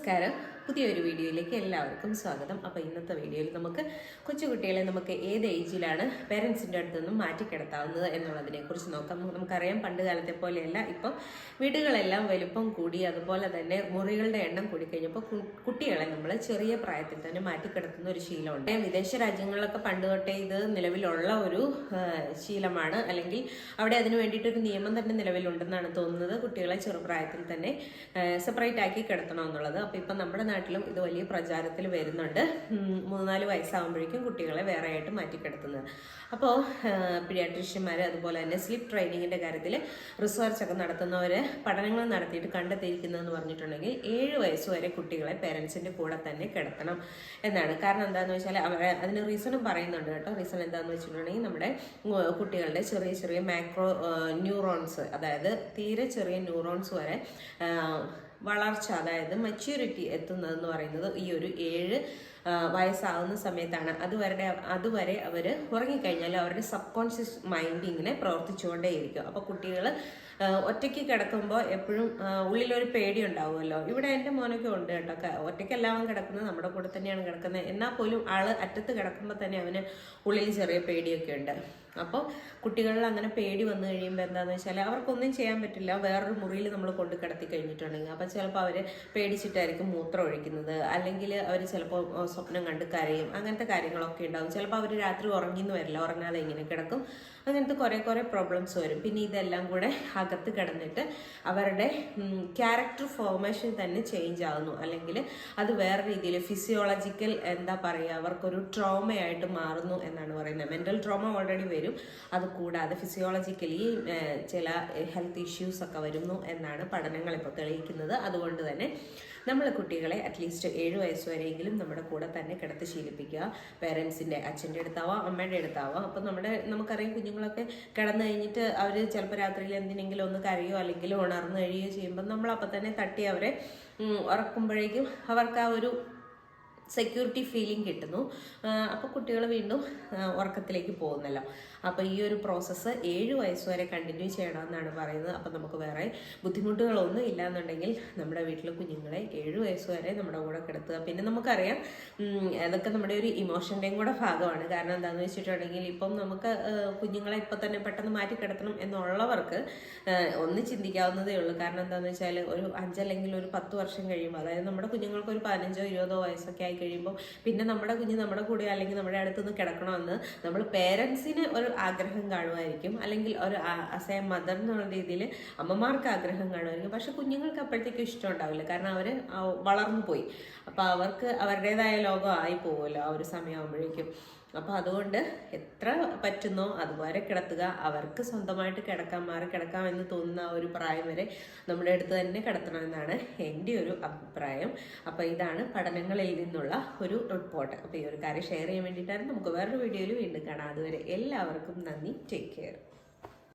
നമസ്കാരം. പുതിയൊരു വീഡിയോയിലേക്ക് എല്ലാവർക്കും സ്വാഗതം. അപ്പോൾ ഇന്നത്തെ വീഡിയോയിൽ നമുക്ക് കൊച്ചുകുട്ടികളെ നമുക്ക് ഏത് ഏജിലാണ് പേരൻസിൻ്റെ അടുത്ത് നിന്നും മാറ്റിക്കിടത്താവുന്നത് എന്നുള്ളതിനെക്കുറിച്ച് നോക്കാം. നമുക്കറിയാം, പണ്ട് കാലത്തെ പോലെയല്ല ഇപ്പം വീടുകളെല്ലാം വലുപ്പം കൂടി, അതുപോലെ തന്നെ മുറികളുടെ എണ്ണം കൂടിക്കഴിഞ്ഞപ്പോൾ കുട്ടികളെ നമ്മൾ ചെറിയ പ്രായത്തിൽ തന്നെ മാറ്റിക്കിടത്തുന്ന ഒരു ശീലമുണ്ട്. വിദേശ രാജ്യങ്ങളിലൊക്കെ പണ്ട് തൊട്ടേ ഇത് നിലവിലുള്ള ഒരു ശീലമാണ്, അല്ലെങ്കിൽ അവിടെ അതിന് വേണ്ടിയിട്ടൊരു നിയമം തന്നെ നിലവിലുണ്ടെന്നാണ് തോന്നുന്നത്. കുട്ടികളെ ചെറുപ്രായത്തിൽ തന്നെ സെപ്പറേറ്റ് ആക്കി കിടത്തണമെന്നുള്ളത്. അപ്പോൾ ഇപ്പം നമ്മുടെ നാട്ടിലും ഇത് വലിയ പ്രചാരത്തിൽ വരുന്നുണ്ട്. 3-4 വയസ്സാകുമ്പോഴേക്കും കുട്ടികളെ വേറെ ആയിട്ട് മാറ്റിക്കിടത്തുന്നത്. അപ്പോൾ പീഡിയാട്രീഷ്യന്മാർ അതുപോലെ തന്നെ സ്ലീപ്പ് ട്രെയിനിങ്ങിൻ്റെ കാര്യത്തിൽ റിസർച്ച് ഒക്കെ നടത്തുന്നവർ പഠനങ്ങൾ നടത്തിയിട്ട് കണ്ടെത്തിയിരിക്കുന്നതെന്ന് പറഞ്ഞിട്ടുണ്ടെങ്കിൽ 7 വയസ്സ് വരെ കുട്ടികളെ പേരൻസിൻ്റെ കൂടെ തന്നെ കിടത്തണം എന്നാണ്. കാരണം എന്താണെന്ന് വെച്ചാൽ അതിന് റീസണും പറയുന്നുണ്ട് കേട്ടോ. റീസൺ എന്താണെന്ന് വെച്ചിട്ടുണ്ടെങ്കിൽ നമ്മുടെ കുട്ടികളുടെ ചെറിയ ചെറിയ മാക്രോ ന്യൂറോൺസ്, അതായത് തീരെ ചെറിയ ന്യൂറോൺസ് വരെ വളർച്ച, അതായത് മെച്യൂരിറ്റി എത്തുന്നതെന്ന് പറയുന്നത് ഈ ഒരു 7 വയസ്സാവുന്ന സമയത്താണ്. അതുവരെ അവർ ഉറങ്ങിക്കഴിഞ്ഞാൽ അവരുടെ സബ് കോൺഷ്യസ് മൈൻഡ് ഇങ്ങനെ പ്രവർത്തിച്ചുകൊണ്ടേയിരിക്കും. അപ്പോൾ കുട്ടികൾ ഒറ്റയ്ക്ക് കിടക്കുമ്പോൾ എപ്പോഴും ഉള്ളിലൊരു പേടി ഉണ്ടാവുമല്ലോ. ഇവിടെ എൻ്റെ മോനൊക്കെ ഉണ്ട് കേട്ടോ. ഒറ്റയ്ക്കെല്ലാം കിടക്കുന്നത്, നമ്മുടെ കൂടെ തന്നെയാണ് കിടക്കുന്നത്. എന്നാൽ പോലും ആള് അറ്റത്ത് കിടക്കുമ്പോൾ തന്നെ അവന് ഉള്ളിൽ ചെറിയ പേടിയൊക്കെ ഉണ്ട്. അപ്പോൾ കുട്ടികളിൽ അങ്ങനെ പേടി വന്നു കഴിയുമ്പോൾ എന്താണെന്ന് വെച്ചാൽ അവർക്കൊന്നും ചെയ്യാൻ പറ്റില്ല. വേറൊരു മുറിയിൽ നമ്മൾ കൊണ്ട് കിടത്തി കഴിഞ്ഞിട്ടുണ്ടെങ്കിൽ അപ്പോൾ ചിലപ്പോൾ അവർ പേടിച്ചിട്ടായിരിക്കും മൂത്രം ഒഴിക്കുന്നത്, അല്ലെങ്കിൽ അവർ ചിലപ്പോൾ സ്വപ്നം കണ്ട് കരയും. അങ്ങനത്തെ കാര്യങ്ങളൊക്കെ ഉണ്ടാവും. ചിലപ്പോൾ അവർ രാത്രി ഉറങ്ങിന്ന് വരില്ല, ഉറങ്ങാതെ ഇങ്ങനെ കിടക്കും. അങ്ങനത്തെ കുറേ പ്രോബ്ലംസ് വരും. പിന്നെ ഇതെല്ലാം കൂടെ അകത്ത് കിടന്നിട്ട് അവരുടെ ക്യാരക്ടർ ഫോർമേഷൻ തന്നെ ചേഞ്ച് ആകുന്നു, അല്ലെങ്കിൽ അത് വേറെ രീതിയിൽ ഫിസിയോളജിക്കൽ എന്താ പറയുക, അവർക്കൊരു ട്രോമയായിട്ട് മാറുന്നു എന്നാണ് പറയുന്നത്. മെൻ്റൽ ട്രോമ ഓൾറെഡി വരും, അത് കൂടാതെ ഫിസിയോളജിക്കലി ചില ഹെൽത്ത് ഇഷ്യൂസ് ഒക്കെ വരുന്നു എന്നാണ് പഠനങ്ങൾ ഇപ്പോൾ തെളിയിക്കുന്നത്. അതുകൊണ്ട് തന്നെ നമ്മൾ കുട്ടികളെ അറ്റ്ലീസ്റ്റ് 7 വയസ്സ് വരെയെങ്കിലും നമ്മുടെ കൂടെ തന്നെ കിടത്തി ശീലിപ്പിക്കുക. പേരൻസിൻ്റെ, അച്ഛൻ്റെ അടുത്താവാം, അമ്മയുടെ അടുത്താവാം. അപ്പം നമുക്കറിയാം, കുഞ്ഞുങ്ങളൊക്കെ കിടന്നു കഴിഞ്ഞിട്ട് അവർ ചിലപ്പോൾ രാത്രിയിൽ എന്തിനെങ്കിലും ഒന്ന് കരയോ അല്ലെങ്കിൽ ഉണർന്നു കഴിയുകയോ ചെയ്യുമ്പോൾ നമ്മൾ അപ്പം തന്നെ തട്ടി അവരെ ഉറക്കുമ്പോഴേക്കും അവർക്ക് ആ ഒരു സെക്യൂരിറ്റി ഫീലിംഗ് കിട്ടുന്നു. അപ്പോൾ കുട്ടികൾ വീണ്ടും ഉറക്കത്തിലേക്ക് പോകുന്നല്ലോ. അപ്പോൾ ഈ ഒരു പ്രോസസ്സ് 7 വയസ്സ് വരെ കണ്ടിന്യൂ ചെയ്യണമെന്നാണ് പറയുന്നത്. അപ്പോൾ നമുക്ക് വേറെ ബുദ്ധിമുട്ടുകളൊന്നും ഇല്ലാന്നുണ്ടെങ്കിൽ നമ്മുടെ വീട്ടിലെ കുഞ്ഞുങ്ങളെ 7 വയസ്സ് വരെ നമ്മുടെ കൂടെ കിടത്തുക. പിന്നെ നമുക്കറിയാം, അതൊക്കെ നമ്മുടെ ഒരു ഇമോഷൻ്റെയും കൂടെ ഭാഗമാണ്. കാരണം എന്താണെന്ന് വെച്ചിട്ടുണ്ടെങ്കിൽ ഇപ്പം നമുക്ക് കുഞ്ഞുങ്ങളെ ഇപ്പം തന്നെ പെട്ടെന്ന് മാറ്റി കിടത്തണം എന്നുള്ളവർക്ക് ഒന്ന് ചിന്തിക്കാവുന്നതേ ഉള്ളൂ. കാരണം എന്താണെന്ന് വെച്ചാൽ ഒരു 5 അല്ലെങ്കിൽ ഒരു 10 വർഷം കഴിയുമ്പോൾ, അതായത് നമ്മുടെ കുഞ്ഞുങ്ങൾക്ക് ഒരു 15-20 വയസ്സൊക്കെ ആയി കഴിയുമ്പോൾ പിന്നെ നമ്മുടെ കുഞ്ഞ് നമ്മുടെ കൂടെ അല്ലെങ്കിൽ നമ്മുടെ അടുത്തുനിന്ന് കിടക്കണമെന്ന് നമ്മൾ പേരൻസിന് ഒരു ആഗ്രഹം കാണുമായിരിക്കും, അല്ലെങ്കിൽ ഒരു ആസ് എ മദർ എന്നുള്ള രീതിയിൽ അമ്മമാർക്ക് ആഗ്രഹം കാണുമായിരിക്കും. പക്ഷെ കുഞ്ഞുങ്ങൾക്ക് അപ്പോഴത്തേക്കും ഇഷ്ടം ഉണ്ടാവില്ല, കാരണം അവർ വളർന്നു പോയി. അപ്പോൾ അവർക്ക് അവരുടേതായ ലോകം ആയി പോകുമല്ലോ ആ ഒരു സമയമാകുമ്പോഴേക്കും. അപ്പോൾ അതുകൊണ്ട് എത്ര പറ്റുന്നോ അതുവരെ കിടത്തുക. അവർക്ക് സ്വന്തമായിട്ട് മാറി കിടക്കാം എന്ന് തോന്നുന്ന ആ ഒരു പ്രായം വരെ നമ്മുടെ അടുത്ത് തന്നെ കിടത്തണമെന്നാണ് എൻ്റെ ഒരു അഭിപ്രായം. അപ്പോൾ ഇതാണ് പഠനങ്ങളിൽ നിന്നുള്ള ഒരു റിപ്പോർട്ട്. അപ്പോൾ ഈ ഒരു കാര്യം ഷെയർ ചെയ്യാൻ വേണ്ടിയിട്ടാണ്. നമുക്ക് വേറൊരു വീഡിയോയിൽ വീണ്ടും കാണാം. അതുവരെ എല്ലാവർക്കും നന്ദി. Take care.